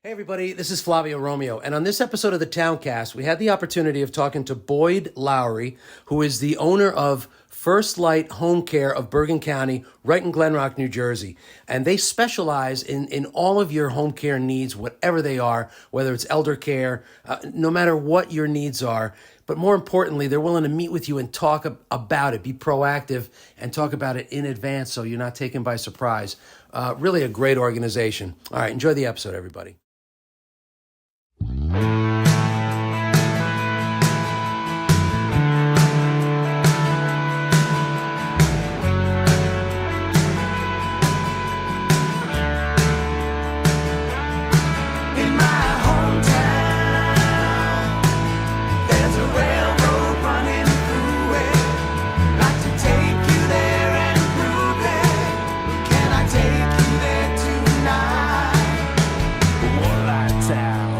Hey everybody, this is Flavio Romeo, and on this episode of the Towncast, we had the opportunity of talking to Boyd Lowry, who is the owner of First Light Home Care of Bergen County, right in Glen Rock, New Jersey. And they specialize in all of your home care needs, whatever they are, whether it's elder care, no matter what your needs are. But more importantly, they're willing to meet with you and talk about it, be proactive, and talk about it in advance so you're not taken by surprise. Really a great organization. All right, enjoy the episode, everybody.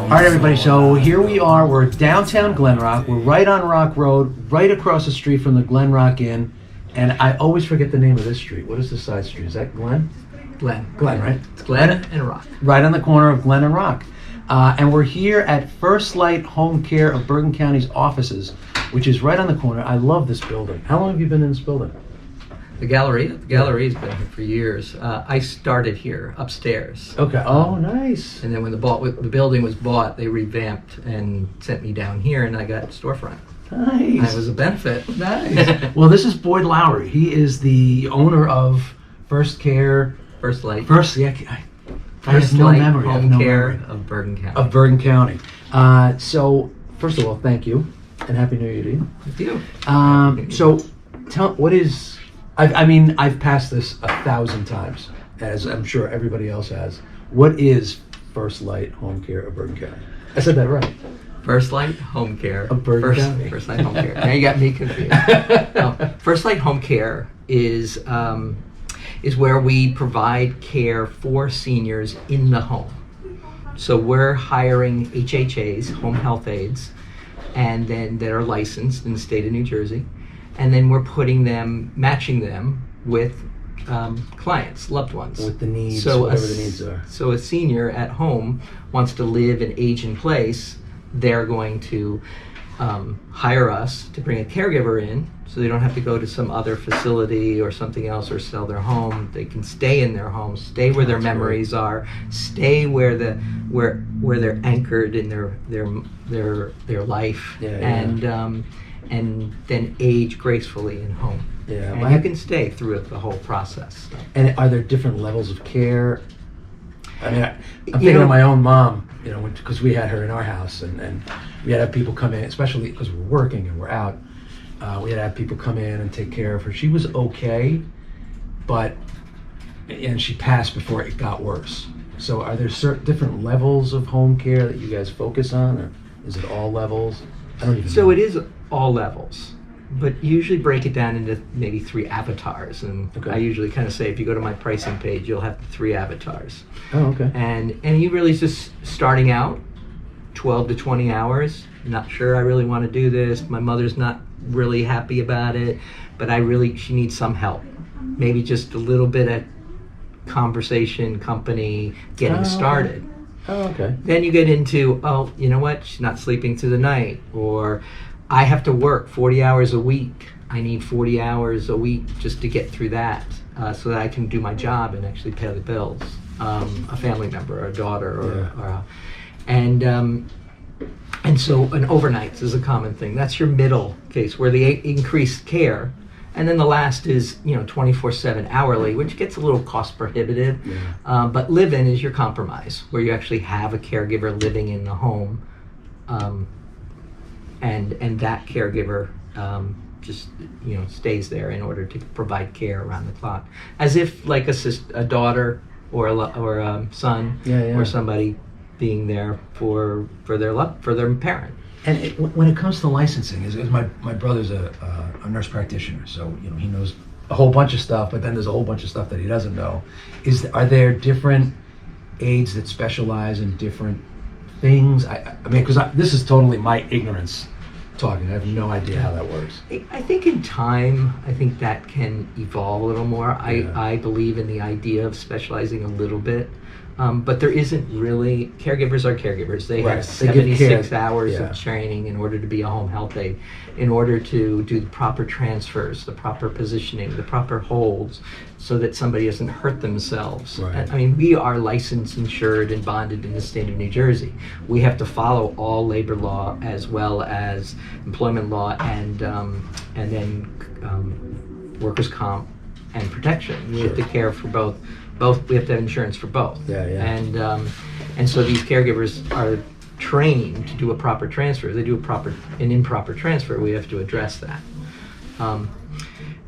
All right, everybody, so here we are. We're downtown Glen Rock. We're right on Rock Road, right across the street from the Glen Rock Inn. And I always forget the name of this street. What is this side street? Is that Glen? Glen, right? It's Glen and Rock. Right on the corner of Glen and Rock. And we're here at First Light Home Care of Bergen County's offices, which is right on the corner. I love this building. How long have you been in this building? The gallery's been here for years. I started here upstairs. Okay. Oh, nice. And then when the building was bought, they revamped and sent me down here, and I got storefront. Nice. That was a benefit. Nice. Well, this is Boyd Lowry. He is the owner of First Light. I have no memory. Home Care of Bergen County. Of Bergen County. So, first of all, thank you, and Happy New Year to you. With you. So, what is... I've passed this 1,000 times, as I'm sure everybody else has. What is First Light Home Care of Bergen County? I said that right. First Light Home Care of Bergen County. First Light Home Care. Now you got me confused. No, First Light Home Care is where we provide care for seniors in the home. So we're hiring HHAs, home health aides, and then that are licensed in the state of New Jersey. And then we're matching them with clients, loved ones. With the needs, whatever the needs are. So a senior at home wants to live and age in place, they're going to hire us to bring a caregiver in, so they don't have to go to some other facility or something else or sell their home. They can stay in their home, stay where their memories are, stay where they're anchored in their life, and then age gracefully in home. Yeah, and you can stay through the whole process. So. And are there different levels of care? I mean, I'm thinking of my own mom, because we had her in our house, and we had to have people come in, especially because we're working and we're out. We had to have people come in and take care of her. She was okay, and she passed before it got worse. So are there certain different levels of home care that you guys focus on, or is it all levels? I don't even know. So it is all levels, but usually break it down into maybe 3 avatars. And okay. I usually kind of say, if you go to my pricing page, you'll have the 3 avatars. Oh, okay. And you really just starting out, 12 to 20 hours. Not sure I really want to do this. My mother's not really happy about it, but she needs some help. Maybe just a little bit of conversation, company, getting started. Oh, okay. Then you get into, you know what? She's not sleeping through the night, or I have to work 40 hours a week. I need 40 hours a week just to get through that, so that I can do my job and actually pay the bills. A family member, or a daughter, and so an overnights is a common thing. That's your middle case where the increased care. And then the last is, 24/7 hourly, which gets a little cost prohibitive. Yeah. But live-in is your compromise, where you actually have a caregiver living in the home, and that caregiver just stays there in order to provide care around the clock, as if like a daughter or a son or somebody being there for their parent. And when it comes to licensing, is my brother's a nurse practitioner, so he knows a whole bunch of stuff, but then there's a whole bunch of stuff that he doesn't know. Are there different aides that specialize in different things? I mean, because this is totally my ignorance talking. I have no idea how that works. I think in time, I think that can evolve a little more. I believe in the idea of specializing a little bit. But there isn't really, caregivers are caregivers. They Right. have They give 76 care. hours Yeah. of training in order to be a home health aide, in order to do the proper transfers, the proper positioning, the proper holds, so that somebody doesn't hurt themselves. Right. And, I mean, we are licensed, insured, and bonded in the state of New Jersey. We have to follow all labor law as well as employment law and then workers' comp and protection. We have to care for both. We have to have insurance for both. Yeah, yeah. And so these caregivers are trained to do a proper transfer. They do an improper transfer. We have to address that.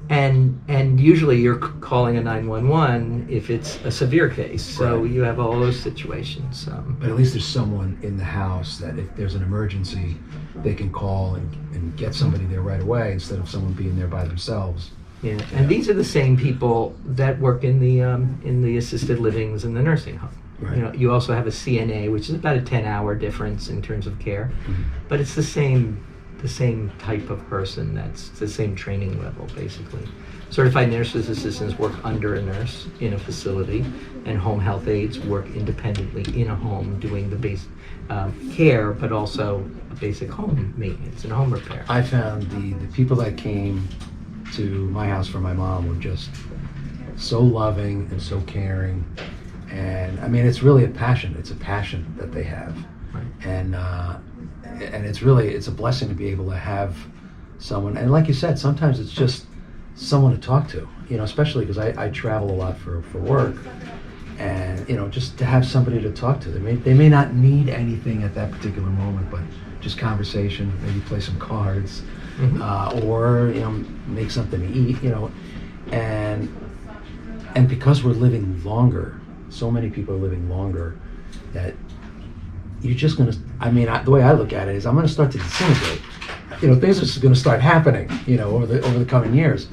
And usually you're calling a 911 if it's a severe case. So Right. you have all those situations. But at least there's someone in the house that if there's an emergency, they can call and get somebody there right away instead of someone being there by themselves. Yeah, and these are the same people that work in the assisted livings and the nursing home. Right. You know, you also have a CNA, which is about a 10-hour difference in terms of care, Mhm. but it's the same type of person. That's the same training level, basically. Certified nurses assistants work under a nurse in a facility, and home health aides work independently in a home doing the basic care, but also basic home maintenance and home repair. I found the people that came to my house for my mom were just so loving and so caring, and I mean it's really a passion. It's a passion that they have, Right. and it's a blessing to be able to have someone. And like you said, sometimes it's just someone to talk to. You know, especially because I travel a lot for work, and you know, just to have somebody to talk to. They may not need anything at that particular moment, but just conversation, maybe play some cards. Or you know, make something to eat, you know, and because we're living longer, so many people are living longer, that you're just gonna. I mean, the way I look at it is, I'm gonna start to disintegrate. You know, things are just gonna start happening. You know, over the coming years.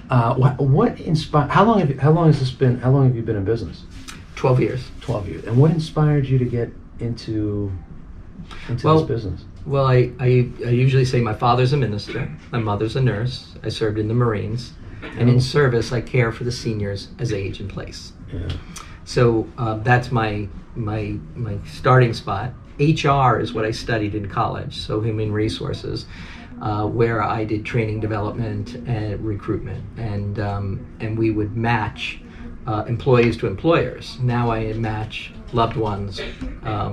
What inspired? How long have you been in business? 12 years. 12 years. And what inspired you to get into this business? Well, I usually say my father's a minister, my mother's a nurse, I served in the Marines, and in service I care for the seniors as they age in place. Yeah. So that's my starting spot. HR is what I studied in college, so human resources, where I did training development and recruitment, and we would match employees to employers. Now I match loved ones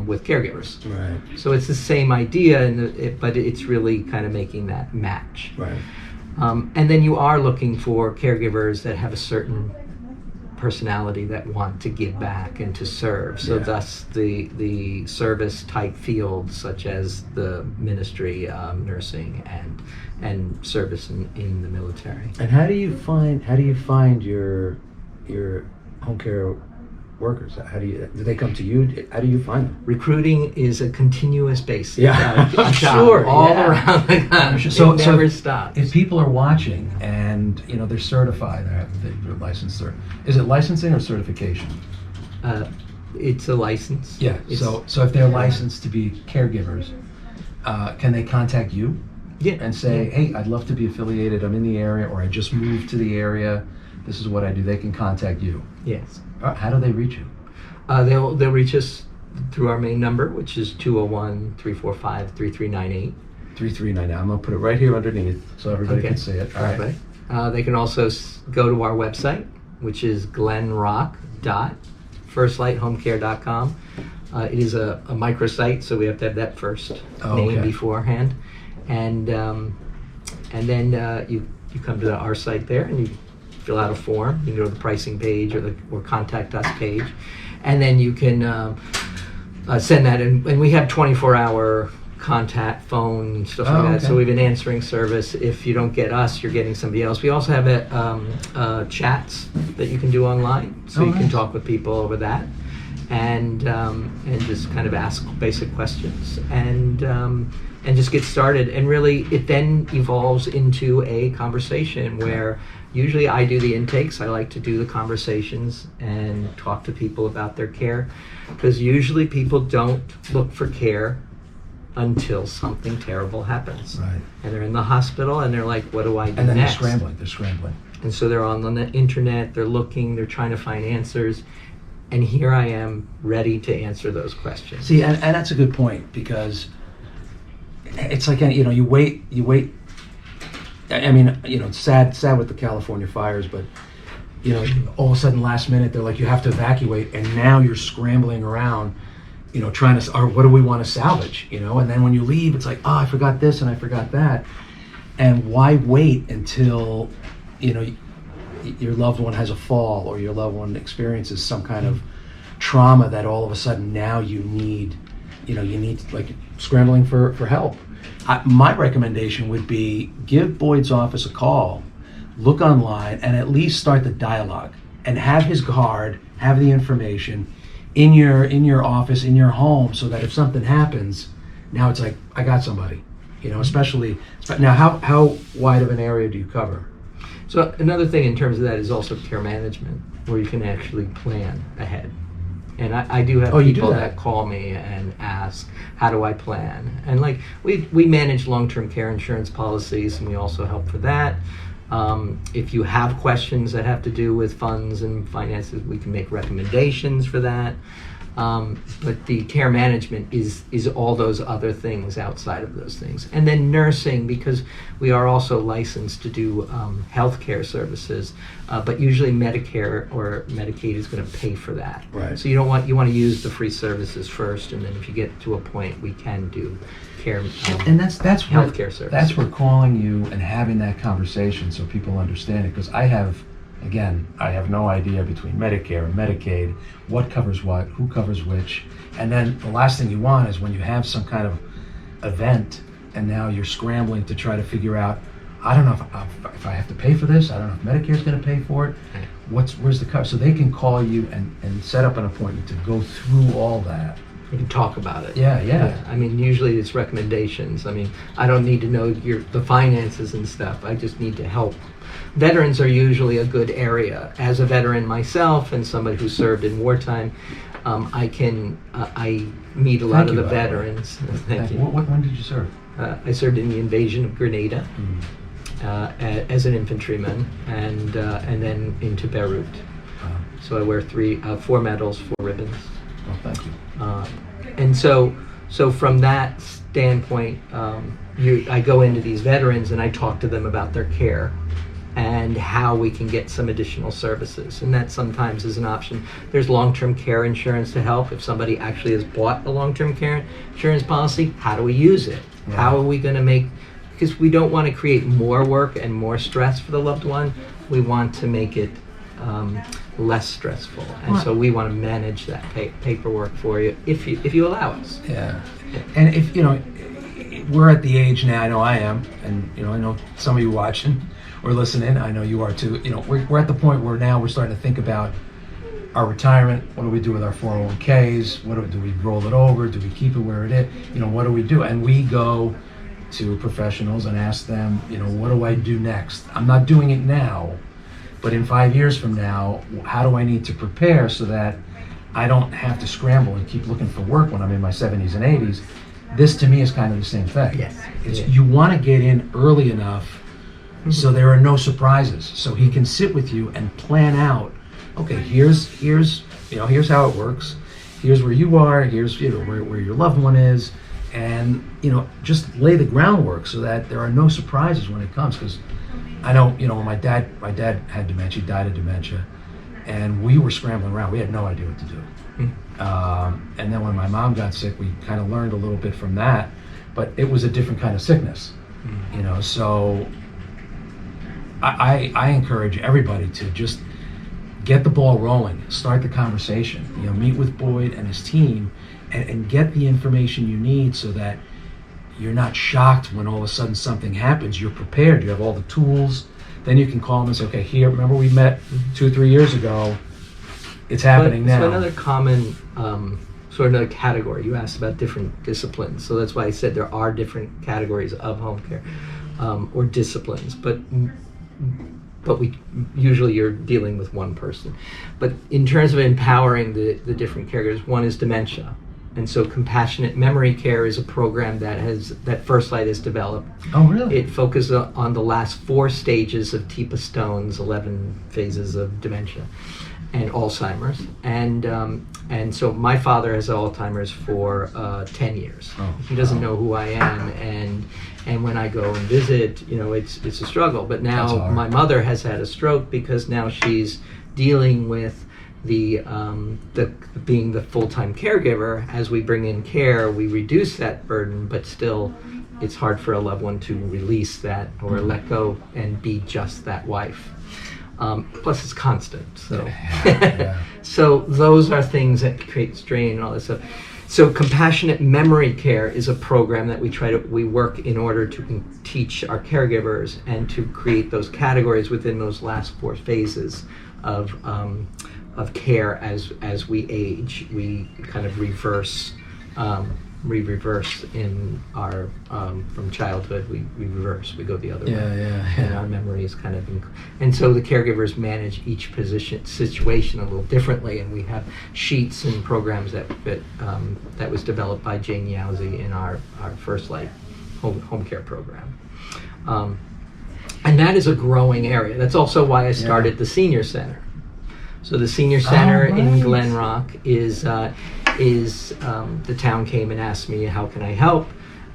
with caregivers. Right. So it's the same idea, but it's really kind of making that match. Right. And then you are looking for caregivers that have a certain personality that want to give back and to serve. So thus the service type fields such as the ministry, nursing, and service in the military. And how do you find your home care workers? Do they come to you? How do you find them? Recruiting is a continuous basis. Yeah, I'm job sure. all Yeah. around the country. So- It never so stops. If people are watching and you know they're certified, they're licensed, is it licensing or certification? It's a license. Yeah. It's- So if they're licensed to be caregivers, can they contact you Yeah. and say, "Hey, I'd love to be affiliated. I'm in the area, or I just moved to the area. This is what I do." They can contact you. Yes. How do they reach you? They'll reach us through our main number, which is 201-345-3398. 339. I'm gonna put it right here underneath so everybody can see it. All right. Perfect. They can also go to our website, which is glenrock.firstlighthomecare.com. It is a microsite, so we have to have that first name okay. beforehand, and then you come to our site there and you fill out a form. You can go to the pricing page or contact us page, and then you can send that in. And we have 24-hour contact phone and stuff like that. okay. So we have an answering service. If you don't get us, you're getting somebody else. We also have chats that you can do online, so you can nice. talk with people over that, and just kind of ask basic questions and just get started. And really, it then evolves into a conversation where usually I do the intakes. I like to do the conversations and talk to people about their care, because usually people don't look for care until something terrible happens. Right. And they're in the hospital and they're like, what do I do And then next? they're scrambling. And so they're on the internet, they're looking, they're trying to find answers. And here I am ready to answer those questions. See, and that's a good point, because it's like, you wait. I mean, it's sad with the California fires, but all of a sudden last minute they're like, you have to evacuate, and now you're scrambling around, trying to, or what do we want to salvage, and then when you leave, it's like, oh, I forgot this and I forgot that. And why wait until, your loved one has a fall, or your loved one experiences some kind of trauma that all of a sudden now you need like scrambling for help. My recommendation would be give Boyd's office a call, look online, and at least start the dialogue, and have his card, have the information in your office, in your home, so that if something happens, now it's like, I got somebody. Especially now, how wide of an area do you cover? So another thing in terms of that is also care management, where you can actually plan ahead. And I do have people that call me and ask, how do I plan? And like we manage long-term care insurance policies, and we also help for that. If you have questions that have to do with funds and finances, we can make recommendations for that. But the care management is all those other things outside of those things. And then nursing, because we are also licensed to do healthcare services, but usually Medicare or Medicaid is going to pay for that. Right. So you want to use the free services first, and then if you get to a point, we can do care and that's healthcare services. That's where calling you and having that conversation so people understand it, because I have no idea between Medicare and Medicaid, what covers what, who covers which. And then the last thing you want is when you have some kind of event and now you're scrambling to try to figure out, I don't know if I have to pay for this, I don't know if Medicare's going to pay for it, where's the cover? So they can call you and set up an appointment to go through all that. You can talk about it. Yeah. I mean, usually it's recommendations. I mean, I don't need to know the finances and stuff. I just need to help. Veterans are usually a good area. As a veteran myself and somebody who served in wartime, I meet a lot of the veterans. Thank you. When did you serve? I served in the invasion of Grenada as an infantryman, and then into Beirut. So I wear 4 medals, 4 ribbons. Oh, thank you. And so from that standpoint, I go into these veterans and I talk to them about their care and how we can get some additional services. And that sometimes is an option. There's long-term care insurance to help. If somebody actually has bought a long-term care insurance policy, how do we use it? Yeah. How are we going to because we don't want to create more work and more stress for the loved one. We want to make it less stressful, and so we want to manage that paperwork for you if you allow us. Yeah, and if we're at the age now. I know I am, and I know some of you watching or listening. I know you are too. We're at the point where now we're starting to think about our retirement. What do we do with our 401ks? What do we roll it over? Do we keep it where it is? What do we do? And we go to professionals and ask them, what do I do next? I'm not doing it now. But in 5 years from now, how do I need to prepare so that I don't have to scramble and keep looking for work when I'm in my 70s and 80s? This to me is kind of the same thing. Yes. You want to get in early enough so there are no surprises. So he can sit with you and plan out, okay, here's how it works. Here's where you are, here's where your loved one is, and just lay the groundwork so that there are no surprises when it comes. Because I know, when my dad had dementia, he died of dementia, and we were scrambling around. We had no idea what to do. And then when my mom got sick, we kind of learned a little bit from that, but it was a different kind of sickness, so I encourage everybody to just get the ball rolling, start the conversation, meet with Boyd and his team, and get the information you need so that you're not shocked when all of a sudden something happens. You're prepared. You have all the tools. Then you can call them and say, okay, here, remember we met 2 or 3 years ago. It's happening now. So another common, sort of another category, you asked about different disciplines. So that's why I said there are different categories of home care or disciplines. But usually you're dealing with one person. But in terms of empowering the different caregivers, one is dementia. And so compassionate memory care is a program that First Light has developed. Oh, really? It focuses on the last 4 stages of TIPA Stone's 11 phases of dementia. and Alzheimer's, and so my father has Alzheimer's for 10 years. Oh, he doesn't wow. know who I am, and when I go and visit, it's a struggle. But That's now hard. my mother has had a stroke because now she's dealing with the being the full-time caregiver. As we bring in care, we reduce that burden, but still it's hard for a loved one to release that or let go and be just that wife. Plus it's constant, so Yeah. so those are things that create strain and all this stuff. So compassionate memory care is a program that we work in order to teach our caregivers and to create those categories within those last 4 phases of care as we age. We kind of reverse in our from childhood. We reverse. We go the other way. And our memory is kind of and so the caregivers manage each situation a little differently, and we have sheets and programs that was developed by Jane Yowzy in our First Light home care program. And that is a growing area. That's also why I started the senior center. So the senior center in Glen Rock is the town came and asked me, how can I help,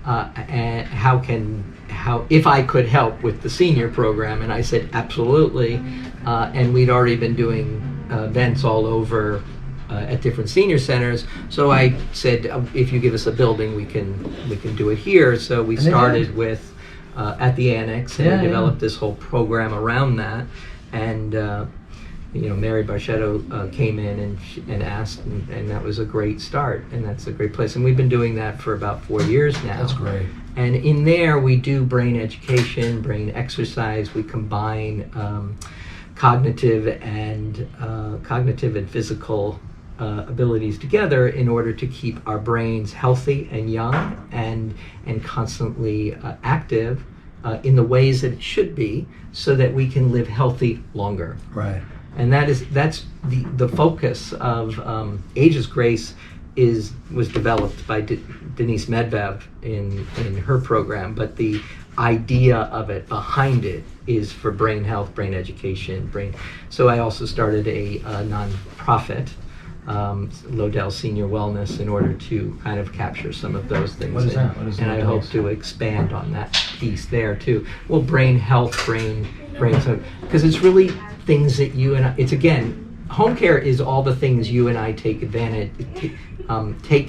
and how if I could help with the senior program, and I said absolutely, and we'd already been doing events all over at different senior centers. So I said, if you give us a building, we can do it here. So we started with at the annex and developed this whole program around that, and. Mary Barchetto came in and asked, and that was a great start, and that's a great place. And we've been doing that for about 4 years now. That's great. And in there, we do brain education, brain exercise. We combine cognitive and physical abilities together in order to keep our brains healthy and young and constantly active in the ways that it should be, so that we can live healthy longer. Right. And that's the focus of Age's Grace was developed by Denise Medvedev in her program, but the idea of it behind it is for brain health, brain education, So I also started a nonprofit, Lodell Senior Wellness, in order to kind of capture some of those things. What is that? What is and I Lodell? hope to expand on that piece there too. Well, brain health, brain, because it's really things that you and I, it's again, home care is all the things you and I take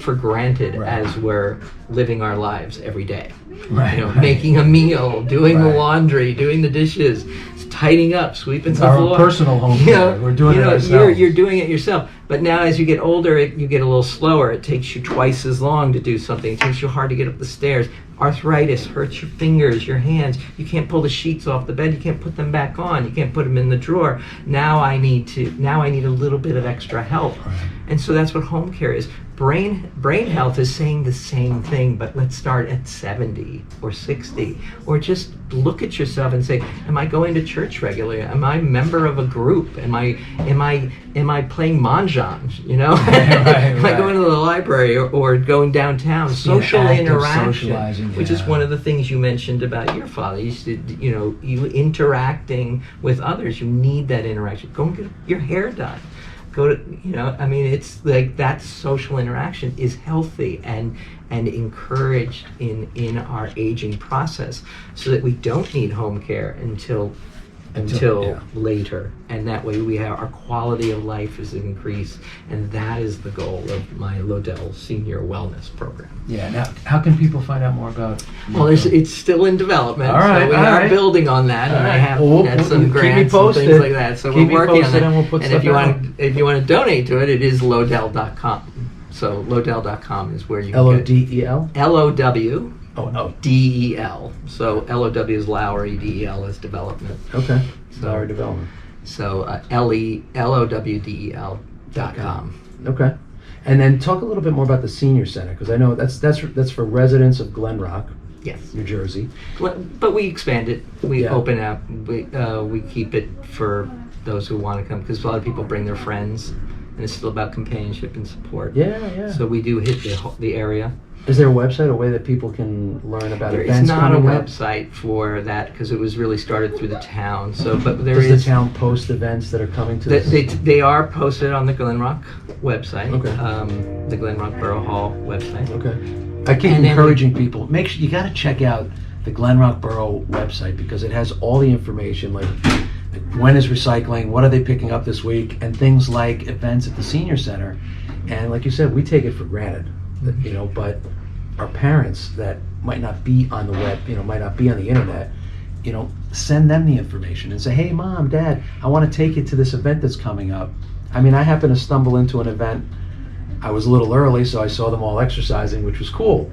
for granted as we're living our lives every day. Right. Making a meal, doing the laundry, doing the dishes, tidying up, sweeping the floor. Our personal home care. We're doing it ourselves. You're doing it yourself. But now as you get older, you get a little slower. It takes you twice as long to do something. It takes you hard to get up the stairs. Arthritis hurts your fingers, your hands. You can't pull the sheets off the bed. You can't put them back on. You can't put them in the drawer. Now I need a little bit of extra help. Right. And so that's what home care is. Brain health is saying the same thing, but let's start at 70 or 60, or just look at yourself and say, am I going to church regularly? Am I a member of a group? Am I playing mahjong? Am I going to the library or going downtown? Social interaction, which is one of the things you mentioned about your father. You said, you interacting with others. You need that interaction. Go and get your hair done. Go to, it's like that social interaction is healthy and encouraged in our aging process, so that we don't need home care until later, and that way our quality of life is increased, and that is the goal of my Lodell Senior Wellness Program. Yeah. Now, how can people find out more about? Well, it's still in development. All right, so we are building on that, and I have had some grants and things like that. So we're working on that. And we'll put and if you want to donate to it, it is Lodell.com. So Lodell.com is where you can Lodel. LOW. Oh. DEL. So LOW is Lowry, DEL is development. Okay. So, Lowry development. So LOWDEL.com. Okay. And then talk a little bit more about the senior center, because I know that's for residents of Glen Rock, Yes. New Jersey. But we expand it. We open up. We keep it for those who want to come, because a lot of people bring their friends, and it's still about companionship and support. Yeah. So we do hit the area. Is there a website, a way that people can learn about There events is not a coming up? website for that because it was really started through the town. So, but there Does is. the town post events that are coming to They are posted on the Glen Rock website. Okay. The Glen Rock Borough Hall website. Okay. I keep And then encouraging people. Make sure you got to check out the Glen Rock Borough website because it has all the information, like when is recycling, what are they picking up this week, and things like events at the senior center. And like you said, we take it for granted, you know, but our parents that might not be on the web, you know, might not be on the internet, you know, send them the information and say, hey, Mom, Dad, I want to take you to this event that's coming up. I mean, I happened to stumble into an event. I was a little early, so I saw them all exercising, which was cool.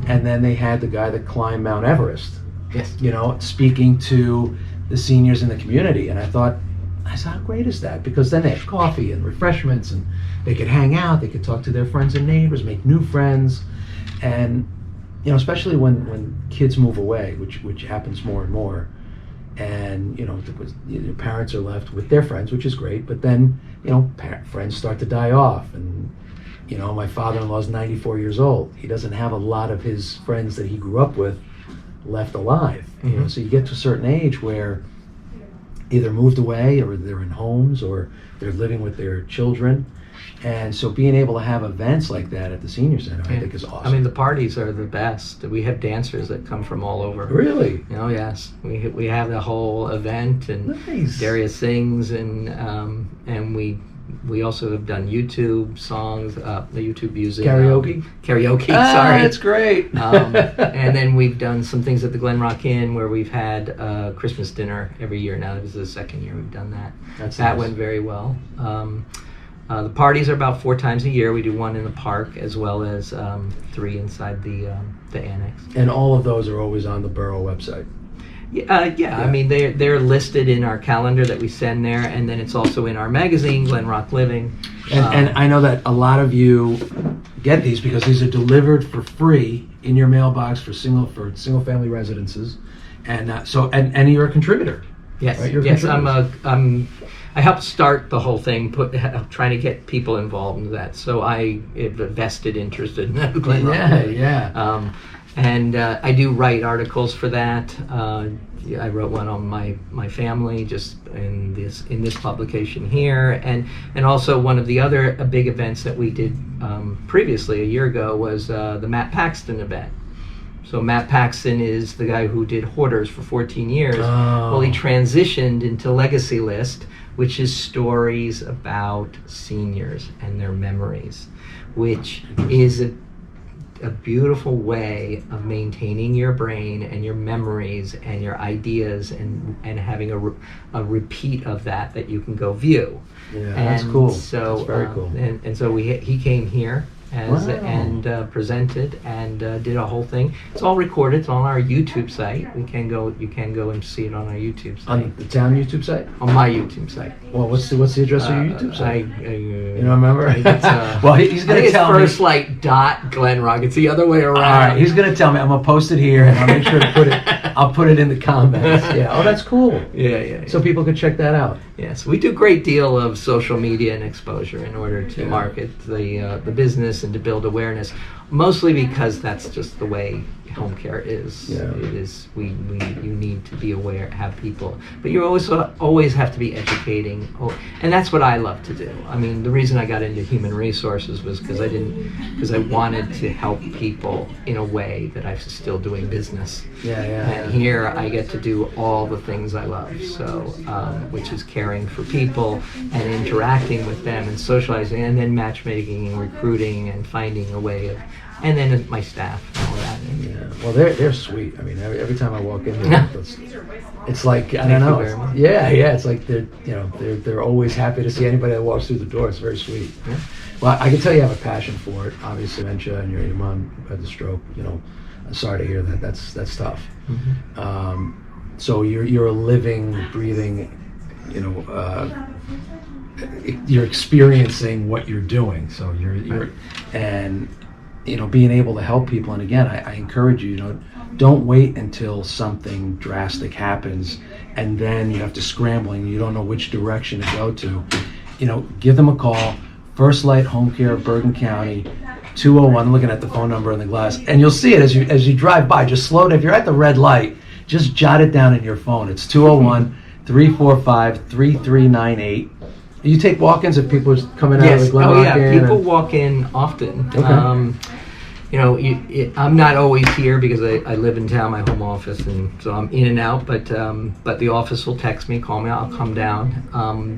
And then they had the guy that climbed Mount Everest, Yes. you know, speaking to the seniors in the community. And I said, how great is that? Because then they have coffee and refreshments and they could hang out, they could talk to their friends and neighbors, make new friends. And, you know, especially when kids move away, which happens more and more, and, you know, your parents are left with their friends, which is great, but then, you know, friends start to die off. And, you know, my father-in-law's 94 years old. He doesn't have a lot of his friends that he grew up with left alive. Mm-hmm. You know, so you get to a certain age where either moved away or they're in homes or they're living with their children. And so being able to have events like that at the senior center, I think is awesome. I mean, the parties are the best. We have dancers that come from all over. Really? Oh yes, we have the whole event, and Nice. Daria sings, and we also have done YouTube songs, the YouTube music. Karaoke? Karaoke, Ah, sorry. that's great. And then we've done some things at the Glen Rock Inn where we've had Christmas dinner every year. Now this is the second year we've done that. That's that nice. went very well. The parties are about 4 times a year. We do one in the park as well as 3 inside the annex. And all of those are always on the Borough website. Yeah. I mean they're listed in our calendar that we send there, and then it's also in our magazine, Glen Rock Living. And I know that a lot of you get these because these are delivered for free in your mailbox for single family residences, and so you're a contributor. Yes, right? You're a yes. contributor. I helped start the whole thing, trying to get people involved in that. So I have a vested interest in Glen Rock. Yeah. And I do write articles for that. I wrote one on my family just in this publication here, and also one of the other big events that we did previously a year ago was the Matt Paxton event. So Matt Paxton is the guy who did Hoarders for 14 years. Oh. Well, he transitioned into Legacy List, which is stories about seniors and their memories, which is a beautiful way of maintaining your brain and your memories and your ideas and having a repeat of that you can go view. Yeah, that's cool. So, that's very cool. And so he came here Wow. and presented and did a whole thing. It's all recorded. It's on our YouTube site. You can go and see it on our YouTube site. On the town YouTube site? On my YouTube site. Well, what's the address of your YouTube site? You You don't remember? I think it's, well, he's going to tell me. First Light dot Glen Rock. It's the other way around. All right, he's going to tell me. I'm going to post it here, and I'll make sure to put it. I'll put it in the comments. Yeah. Oh, that's cool. Yeah. So people can check that out. Yes, we do a great deal of social media and exposure in order to market the business and to build awareness. Mostly because that's just the way home care is. Yeah. It is. You need to be aware, have people, but you always have to be educating. And that's what I love to do. I mean, the reason I got into human resources was because I wanted to help people in a way that I'm still doing business. Yeah. And here I get to do all the things I love, so which is caring for people and interacting with them and socializing, and then matchmaking and recruiting and finding a way of, and then my staff and all that. Yeah. Well, they're sweet. I mean, every time I walk in there, it's like I don't know. you very much. Yeah. It's like they're always happy to see anybody that walks through the door. It's very sweet. Yeah. Well, I can tell you have a passion for it. Obviously, dementia, and your mom had the stroke. You know, I'm sorry to hear that. That's tough. Mm-hmm. So you're a living, breathing, you're experiencing what you're doing. So you're and being able to help people. And again, I encourage you, don't wait until something drastic happens and then you have to scramble and you don't know which direction to go to. Give them a call. First Light Home Care of Bergen County. 201. I'm looking at the phone number in the glass, and you'll see it as you drive by. Just slow it. If you're at the red light, just jot it down in your phone. It's 201-345-3398. You take walk-ins if people are coming out of the Glenrock Inn? People walk in often. Okay. I'm not always here because I live in town, my home office, and so I'm in and out. But the office will text me, call me, I'll come down.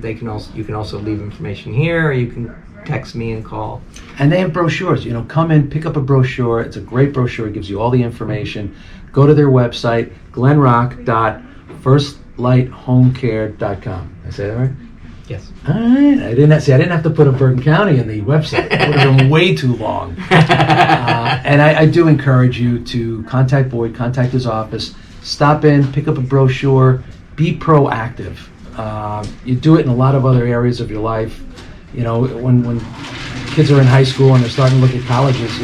You can also leave information here, or you can text me and call. And they have brochures. Come in, pick up a brochure. It's a great brochure. It gives you all the information. Go to their website, glenrock.firstlighthomecare.com. I say that right? Yes. All right. I didn't have to put a Bergen County in the website. It would have been way too long. And I do encourage you to contact Boyd, contact his office, stop in, pick up a brochure, be proactive. You do it in a lot of other areas of your life. When kids are in high school and they're starting to look at colleges,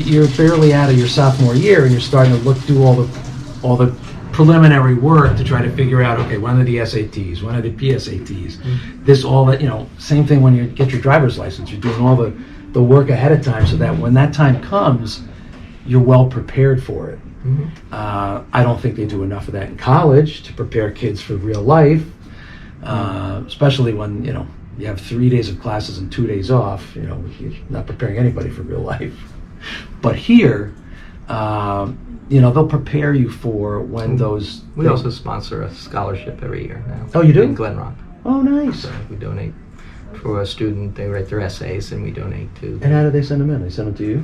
you're barely out of your sophomore year and you're starting to do all the preliminary work to try to figure out, okay, when are the SATs, when are the PSATs, same thing when you get your driver's license. You're doing all the work ahead of time so that when that time comes, you're well prepared for it. Mm-hmm. I don't think they do enough of that in college to prepare kids for real life, especially when, you have 3 days of classes and 2 days off. You're not preparing anybody for real life. But here, they'll prepare you for when those... We also sponsor a scholarship every year now. Oh, you do? In Glenrock. Oh, nice. So we donate for a student. They write their essays, and we donate to... And how do they send them in? They send them to you?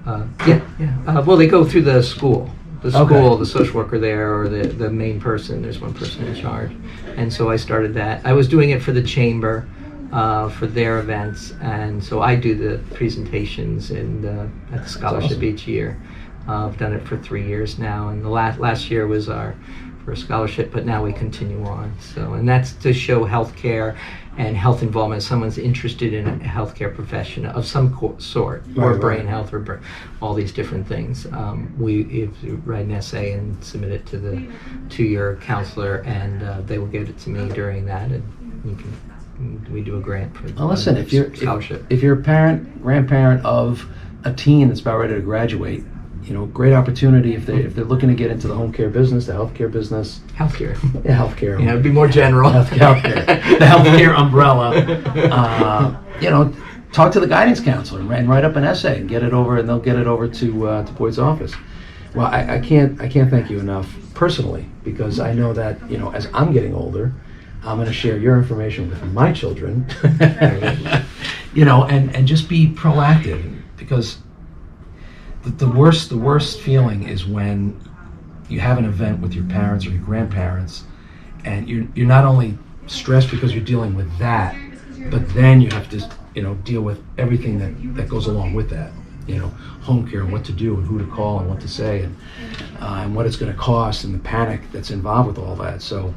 Well, they go through the school. The social worker there, or the main person. There's one person in charge. And so I started that. I was doing it for the chamber, for their events, and so I do the presentations at the scholarship each year. I've done it for 3 years now, and the last year was our first scholarship, but now we continue on. So, and that's to show healthcare and health involvement. If someone's interested in a healthcare profession of some sort, or brain health, or all these different things. If you write an essay and submit it to your counselor, and they will give it to me during that, and we do a grant for listen, if you're scholarship. If you're a parent, grandparent of a teen that's about ready to graduate, great opportunity if they're looking to get into the home care business, the healthcare business. Healthcare. Yeah, healthcare. It'd be more general. Healthcare. The healthcare umbrella. Talk to the guidance counselor and write up an essay and get it over, and they'll get it over to Boyd's office. Well, I can't thank you enough personally, because I know that as I'm getting older, I'm going to share your information with my children, and just be proactive, because the worst feeling is when you have an event with your parents or your grandparents, and you're not only stressed because you're dealing with that, but then you have to deal with everything that goes along with that. Home care, and what to do, and who to call, and what to say, and what it's going to cost, and the panic that's involved with all that. So,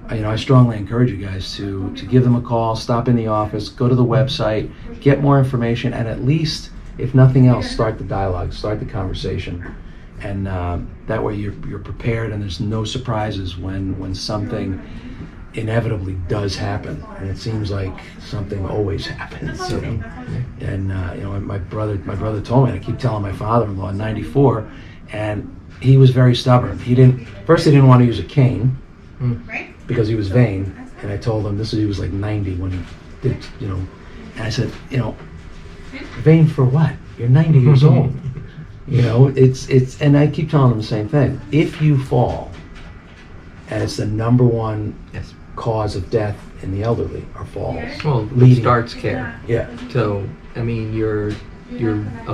I strongly encourage you guys to give them a call, stop in the office, go to the website, get more information, and at least, if nothing else, start the dialogue, start the conversation, and that way you're prepared, and there's no surprises when something inevitably does happen, and it seems like something always happens. And my brother told me, and I keep telling my father-in-law, 94, and he was very stubborn. He didn't want to use a cane because he was vain, and I told him he was like 90 when he did, and I said, vain for what? You're 90 years old. It's and I keep telling him the same thing. If you fall, and it's the number one cause of death in the elderly are falls. Well, it starts care. Yeah. So, a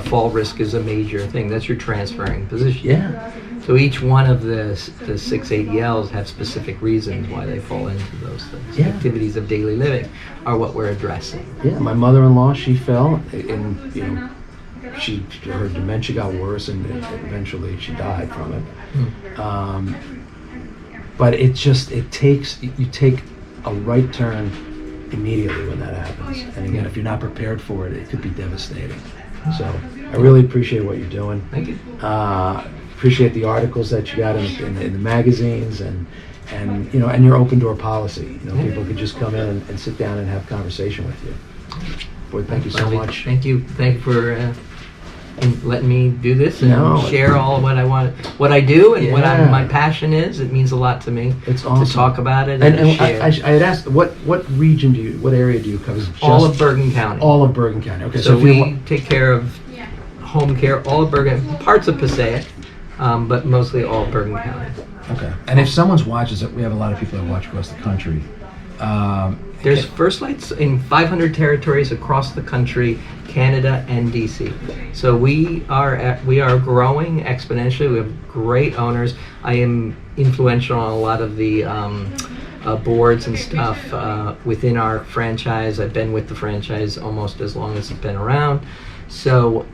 fall risk is a major thing. That's your transferring position. Yeah. So each one of the 6 ADLs have specific reasons why they fall into those things. Yeah. Activities of daily living are what we're addressing. Yeah. My mother-in-law, she fell, and her dementia got worse, and eventually she died from it. But you take a right turn immediately when that happens. And again, if you're not prepared for it, it could be devastating. So I really appreciate what you're doing. Thank you. Appreciate the articles that you got in the magazines, and your open door policy. People could just come in and sit down and have conversation with you. Boy, thank you so much. Thank you for letting me do this and No. share all what I want, what I do, and what Yeah. my passion is. It means a lot to me. It's awesome to talk about it And, and, to share. I had asked, what region what area do you cover? Is it All just of Bergen County. all of Bergen County. Okay, So if you we take care of home care, all of Bergen, parts of Passaic, but mostly all of Bergen County. okay, and if someone's watches it, we have a lot of people that watch across the country. There's First Lights in 500 territories across the country, Canada and DC. So we are growing exponentially. We have great owners. I am influential on a lot of the boards and stuff within our franchise. I've been with the franchise almost as long as it's been around. So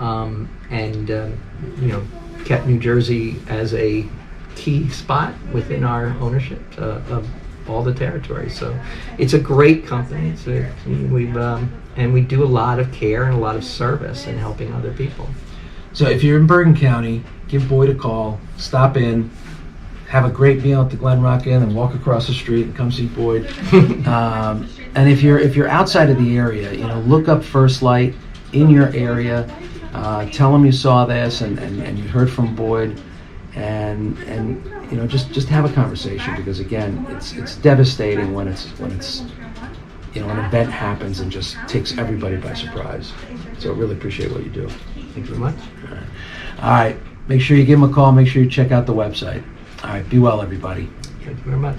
kept New Jersey as a key spot within our ownership of all the territories. So it's a great company. And we do a lot of care and a lot of service in helping other people. So if you're in Bergen County, give Boyd a call, stop in, have a great meal at the Glen Rock Inn, and walk across the street and come see Boyd. And if you're outside of the area, look up First Light in your area. Tell them you saw this and you heard from Boyd, and just have a conversation, because again, it's devastating when an event happens and just takes everybody by surprise. So I really appreciate what you do. Thank you very much. All right. Make sure you give them a call. Make sure you check out the website. All right. Be well, everybody. Thank you very much.